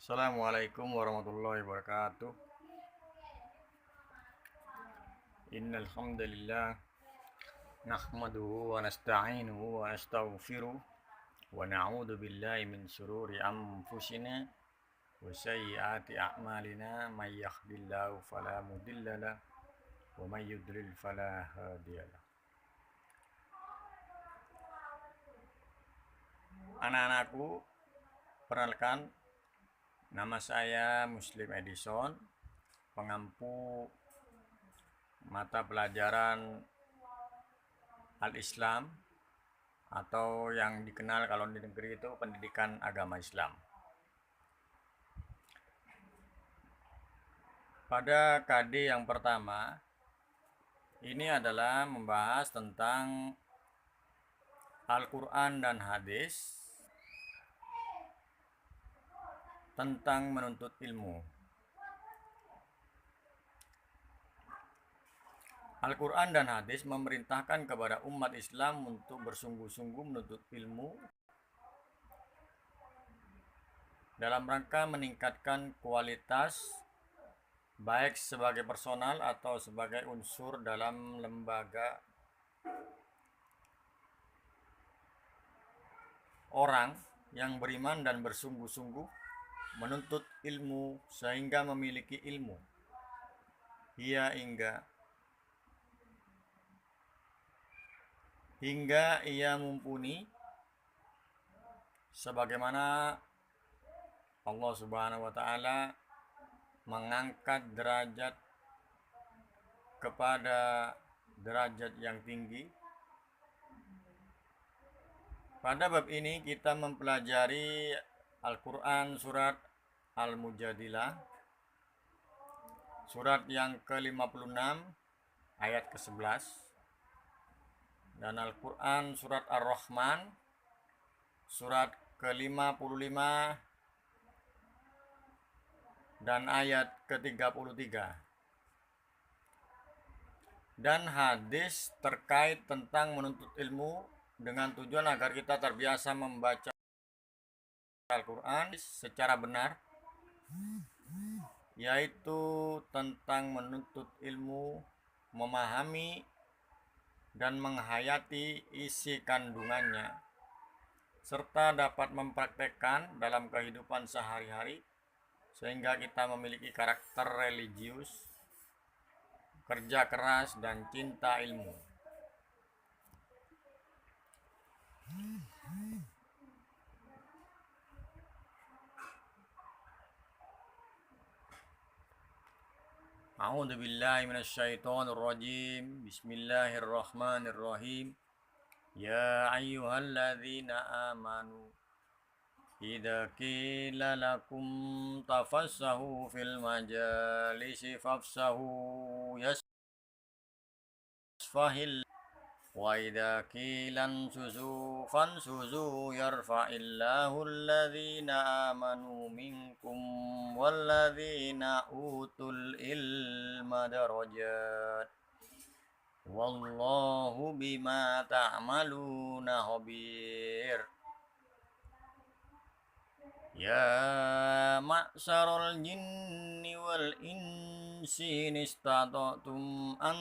Assalamualaikum warahmatullahi wabarakatuh. Innal hamdalillah nahmaduhu wa nasta'inuhu wa nastaghfiruh wa na'udzu billahi min shururi anfusina wa sayyiati a'malina may yahdihillahu fala mudhillalah wa may yudlil fala hadiyalah. Anak-anakku, perkenalkan, nama saya Muslim Edison, pengampu mata pelajaran Al-Islam atau yang dikenal kalau di negeri itu pendidikan agama Islam. Pada KD yang pertama, ini adalah membahas tentang Al-Quran dan hadis tentang menuntut ilmu. Al-Quran dan hadis memerintahkan kepada umat Islam untuk bersungguh-sungguh menuntut ilmu dalam rangka meningkatkan kualitas baik sebagai personal atau sebagai unsur dalam lembaga orang yang beriman dan bersungguh-sungguh menuntut ilmu sehingga memiliki ilmu hingga ia mumpuni sebagaimana Allah Subhanahu wa taala mengangkat derajat kepada derajat yang tinggi. Pada bab ini kita mempelajari Al-Quran surat Al-Mujadilah, surat yang ke-56 ayat ke-11, dan Al-Quran surat Ar-Rahman surat ke-55 dan ayat ke-33, dan hadis terkait tentang menuntut ilmu dengan tujuan agar kita terbiasa membaca Al-Quran secara benar, yaitu tentang menuntut ilmu, memahami dan menghayati isi kandungannya, serta dapat mempraktekkan dalam kehidupan sehari-hari sehingga kita memiliki karakter religius, kerja keras, dan cinta ilmu. A'udzu billahi minasyaitonir rajim. Bismillahirrahmanirrahim. Ya ayyuhalladzina amanu idza qila lakum tafassahu fil majalisi fafsahu yasfahil wa idza qila ansuzu fansuzu yarfa'illahu alladhina amanu minkum walladzina utul ilma darajat wallahu bima ta'maluna khabir. Ya ma'syarul jinni wal insi istata'tum an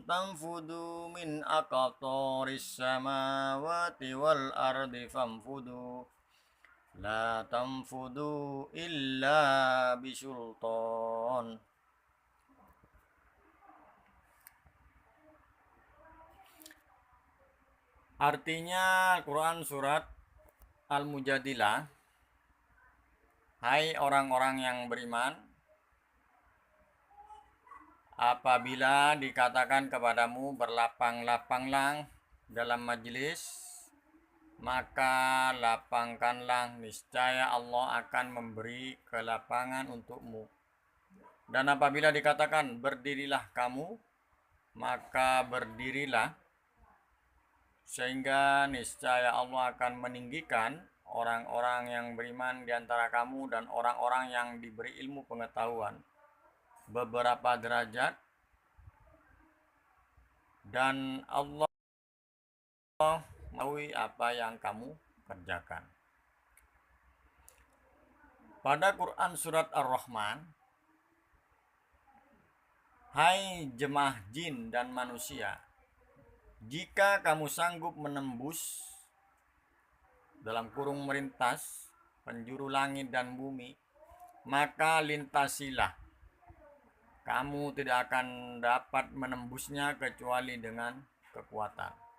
tanfudu min aqtaris samawati wal ardi famfudu la tanfudu illa bisultan. Artinya Al-Quran surat Al-Mujadilah, hai orang-orang yang beriman, apabila dikatakan kepadamu berlapang-lapanglah dalam majelis, maka lapangkanlah, niscaya Allah akan memberi kelapangan untukmu. Dan apabila dikatakan berdirilah kamu, maka berdirilah, sehingga niscaya Allah akan meninggikan orang-orang yang beriman di antara kamu dan orang-orang yang diberi ilmu pengetahuan beberapa derajat, dan Allah mengetahui apa yang kamu kerjakan. Pada Quran surat Ar-Rahman, hai jemaah jin dan manusia, jika kamu sanggup menembus dalam kurung melintas penjuru langit dan bumi, maka lintasilah. Kamu tidak akan dapat menembusnya kecuali dengan kekuatan.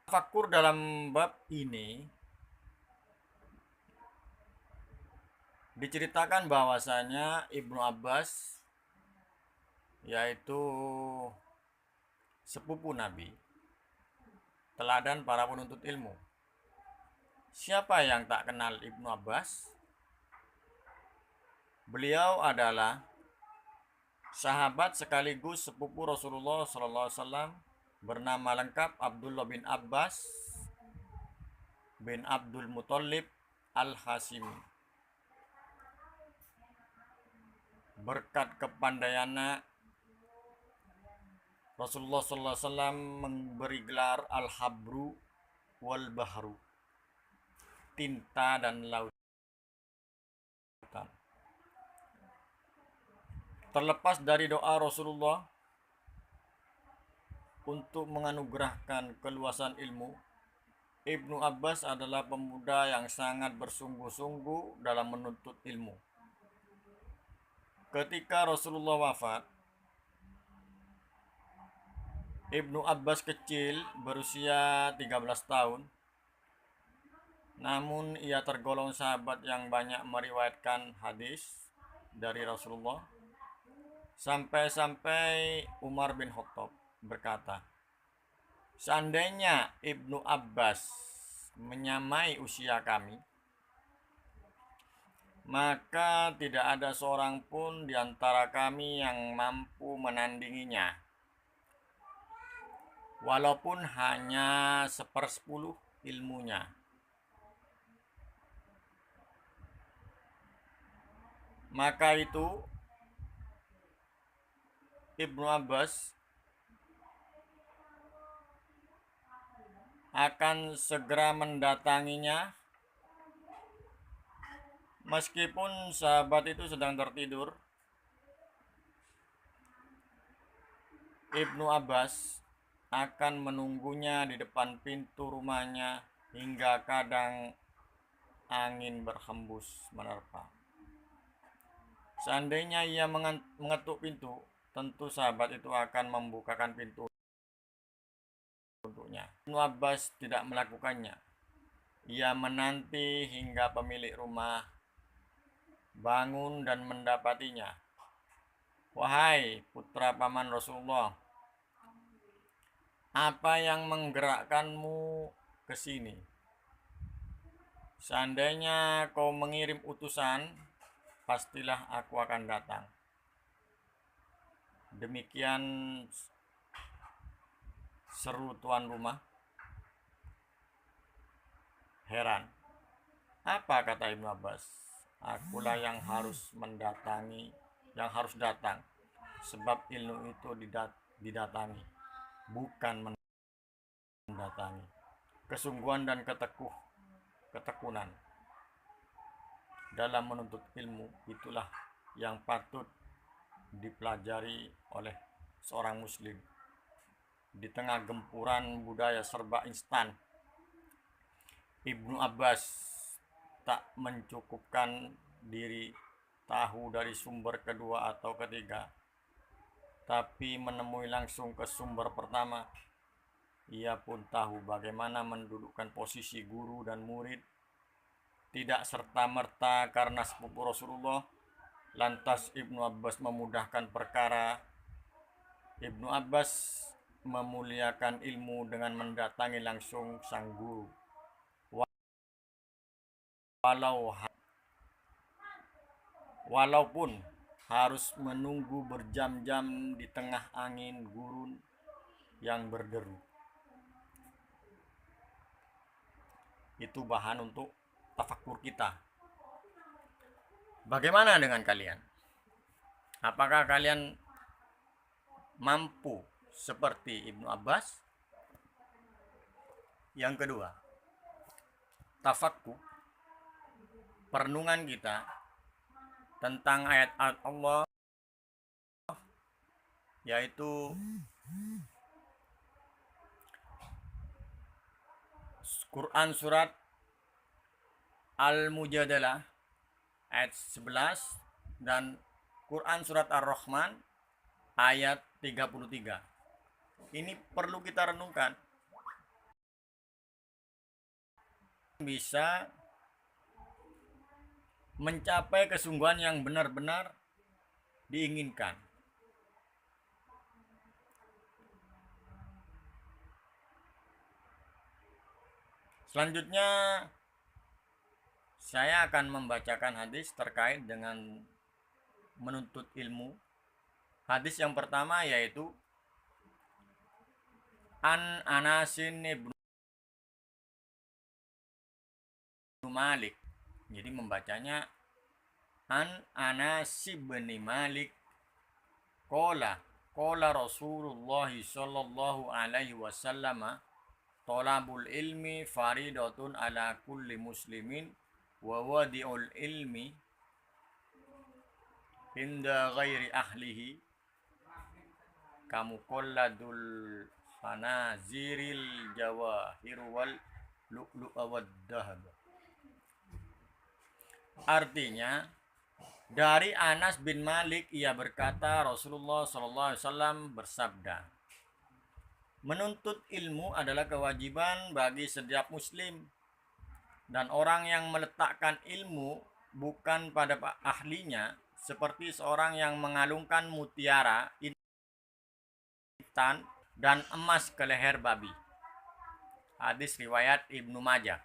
Tafakur dalam bab ini diceritakan bahwasanya Ibnu Abbas, yaitu sepupu Nabi, teladan para penuntut ilmu. Siapa yang tak kenal Ibnu Abbas? Beliau adalah sahabat sekaligus sepupu Rasulullah SAW, bernama lengkap Abdullah bin Abbas bin Abdul Muthalib Al-Hashimi. Berkat kepandaiannya, Rasulullah SAW memberi gelar Al-Habru wal Bahru, tinta dan lautan. Terlepas dari doa Rasulullah untuk menganugerahkan keluasan ilmu, Ibnu Abbas adalah pemuda yang sangat bersungguh-sungguh dalam menuntut ilmu. Ketika Rasulullah wafat, Ibnu Abbas kecil, berusia 13 tahun. Namun ia tergolong sahabat yang banyak meriwayatkan hadis dari Rasulullah. Sampai-sampai Umar bin Khattab berkata, seandainya Ibnu Abbas menyamai usia kami, maka tidak ada seorang pun di antara kami yang mampu menandinginya, walaupun hanya 1/10 ilmunya. Maka itu Ibnu Abbas akan segera mendatanginya meskipun sahabat itu sedang tertidur. Ibnu Abbas akan menunggunya di depan pintu rumahnya hingga kadang angin berhembus menerpa. Seandainya ia mengetuk pintu, tentu sahabat itu akan membukakan pintu untuknya. Ibnu Abbas tidak melakukannya. Ia menanti hingga pemilik rumah bangun dan mendapatinya. Wahai putra paman Rasulullah, apa yang menggerakkanmu ke sini? Seandainya kau mengirim utusan, pastilah aku akan datang. Demikian seru tuan rumah. Heran. Apa kata Ibnu Abbas? Akulah yang harus mendatangi, yang harus datang. Sebab ilmu itu didatangi, bukan mendatangi. Kesungguhan dan ketekunan dalam menuntut ilmu itulah yang patut dipelajari oleh seorang muslim. Di tengah gempuran budaya serba instan, Ibnu Abbas tak mencukupkan diri tahu dari sumber kedua atau ketiga, tapi menemui langsung ke sumber pertama. Ia pun tahu bagaimana mendudukkan posisi guru dan murid. Tidak serta-merta karena sepupu Rasulullah lantas Ibnu Abbas memudahkan perkara. Ibnu Abbas memuliakan ilmu dengan mendatangi langsung sang guru, walaupun harus menunggu berjam-jam di tengah angin gurun yang berderu. Itu bahan untuk tafakur kita. Bagaimana dengan kalian? Apakah kalian mampu seperti Ibnu Abbas? Yang kedua, tafakkur, perenungan kita tentang ayat-ayat Allah, yaitu Quran surat Al-Mujadalah ayat 11 dan Quran surat Ar-Rahman ayat 33. Ini perlu kita renungkan. Bisa mencapai kesungguhan yang benar-benar diinginkan. Selanjutnya saya akan membacakan hadis terkait dengan menuntut ilmu. Hadis yang pertama yaitu An Anasin ibnu Malik. Jadi membacanya An Anas bin Malik qala Rasulullah sallallahu alaihi wasallam talabul ilmi faridatun ala kulli muslimin wa wadi'ul ilmi inda ghairi ahlihi kamu qalladul fanaziril jawahir wal lu'lu'a wad dahab. Artinya, dari Anas bin Malik ia berkata, Rasulullah SAW bersabda, menuntut ilmu adalah kewajiban bagi setiap muslim, dan orang yang meletakkan ilmu bukan pada ahlinya seperti seorang yang mengalungkan mutiara, intan, dan emas ke leher babi. Hadis riwayat Ibnu Majah.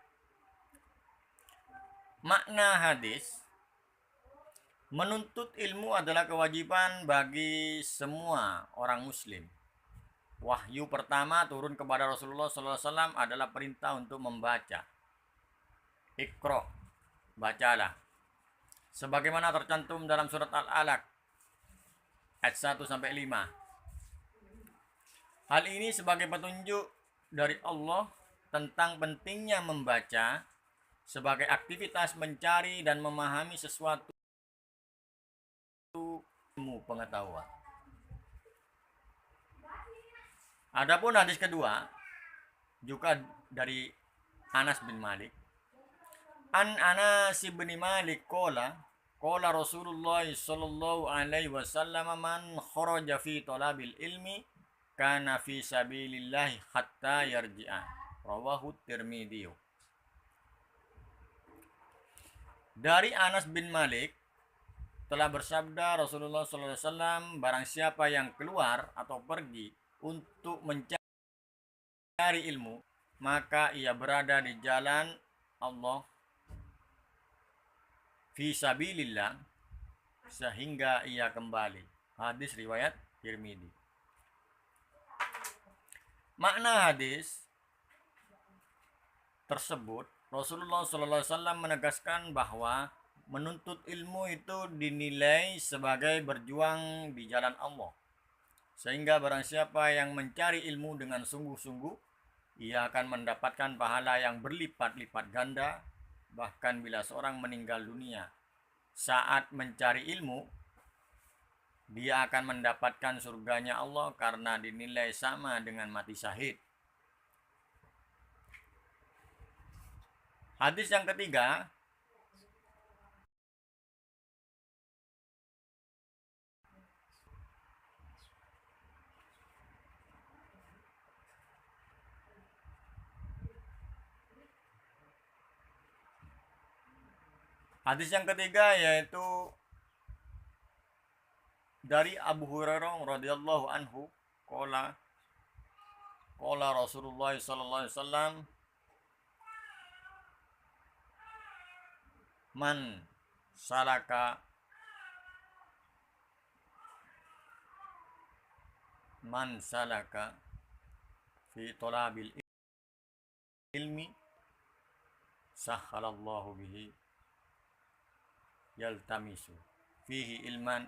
Makna hadis, menuntut ilmu adalah kewajiban bagi semua orang muslim. Wahyu pertama turun kepada Rasulullah SAW adalah perintah untuk membaca. Iqra, bacalah. Sebagaimana tercantum dalam surat Al-Alaq ayat 1-5. Hal ini sebagai petunjuk dari Allah tentang pentingnya membaca sebagai aktivitas mencari dan memahami sesuatu ilmu pengetahuan. Adapun hadis kedua juga dari Anas bin Malik. An Anas bin Malik qala Rasulullah sallallahu alaihi wasallam man kharaja fi talabil ilmi kana fi sabilillah hatta yarji'a. Rawahu Tirmidzi. Dari Anas bin Malik telah bersabda Rasulullah SAW, barang siapa yang keluar atau pergi untuk mencari ilmu, maka ia berada di jalan Allah fi sabilillah sehingga ia kembali. Hadis riwayat Tirmidzi. Makna hadis tersebut, Rasulullah SAW menegaskan bahwa menuntut ilmu itu dinilai sebagai berjuang di jalan Allah. Sehingga barang siapa yang mencari ilmu dengan sungguh-sungguh, ia akan mendapatkan pahala yang berlipat-lipat ganda. Bahkan bila seorang meninggal dunia saat mencari ilmu, dia akan mendapatkan surganya Allah karena dinilai sama dengan mati syahid. Hadis yang ketiga, yaitu dari Abu Hurairah radhiyallahu anhu qala Rasulullah sallallahu alaihi wasallam man salaka fi talabil ilmi sahhalallahu bihi yaltamisu fihi ilman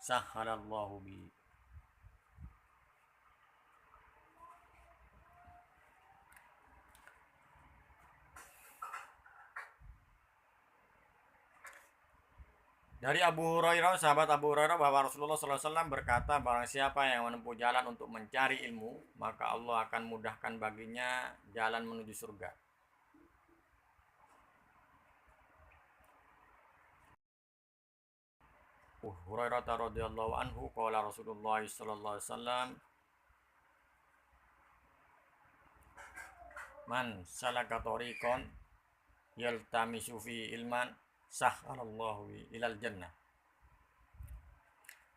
sahhalallahu bihi. Dari Abu Hurairah, sahabat Abu Hurairah, bahwa Rasulullah SAW berkata, barang siapa yang menempuh jalan untuk mencari ilmu, maka Allah akan mudahkan baginya jalan menuju surga. Hurairah radhiyallahu anhu qala Rasulullah sallallahu alaihi wasallam, man salaka tariqan yaltamisu fi ilman sahhalallahu ilal jannah.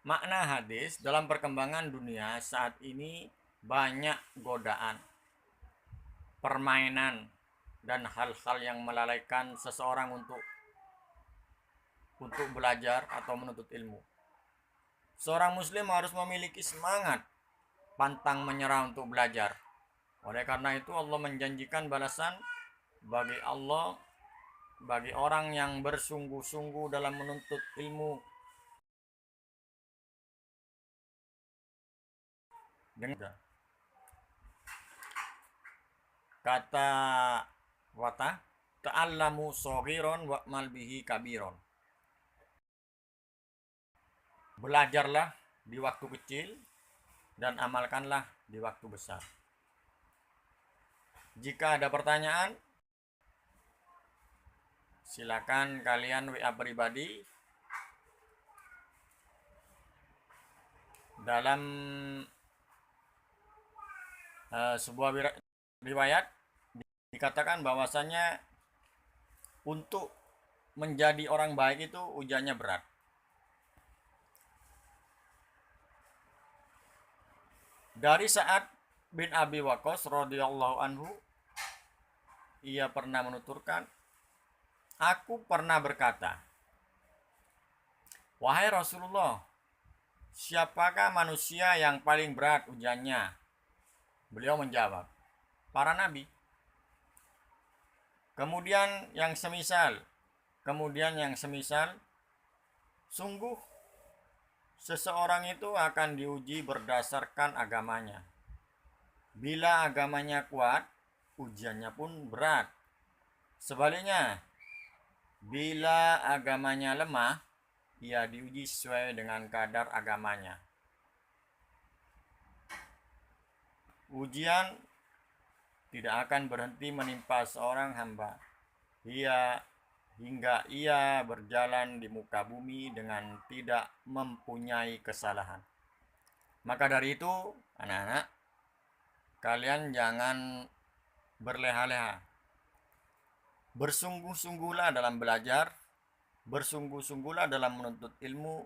Makna hadis, dalam perkembangan dunia saat ini banyak godaan, permainan, dan hal-hal yang melalaikan seseorang untuk belajar atau menuntut ilmu. Seorang muslim harus memiliki semangat pantang menyerah untuk belajar. Oleh karena itu Allah menjanjikan balasan bagi orang yang bersungguh-sungguh dalam menuntut ilmu. Dengan kata wata, ta'allamu shaghiran wa'mal bihi kabiron. Belajarlah di waktu kecil dan amalkanlah di waktu besar. Jika ada pertanyaan, silakan kalian WA pribadi. Dalam sebuah riwayat dikatakan bahwasanya untuk menjadi orang baik itu ujiannya berat. Dari Sa'ad bin Abi Waqqas radhiyallahu anhu, ia pernah menuturkan, aku pernah berkata, wahai Rasulullah, siapakah manusia yang paling berat ujiannya? Beliau menjawab, para nabi. Kemudian yang semisal, sungguh seseorang itu akan diuji berdasarkan agamanya. Bila agamanya kuat, ujiannya pun berat. Sebaliknya, bila agamanya lemah, ia diuji sesuai dengan kadar agamanya. Ujian tidak akan berhenti menimpa seorang hamba hingga ia berjalan di muka bumi dengan tidak mempunyai kesalahan. Maka dari itu, anak-anak, kalian jangan berleha-leha. Bersungguh-sungguhlah dalam belajar, bersungguh-sungguhlah dalam menuntut ilmu,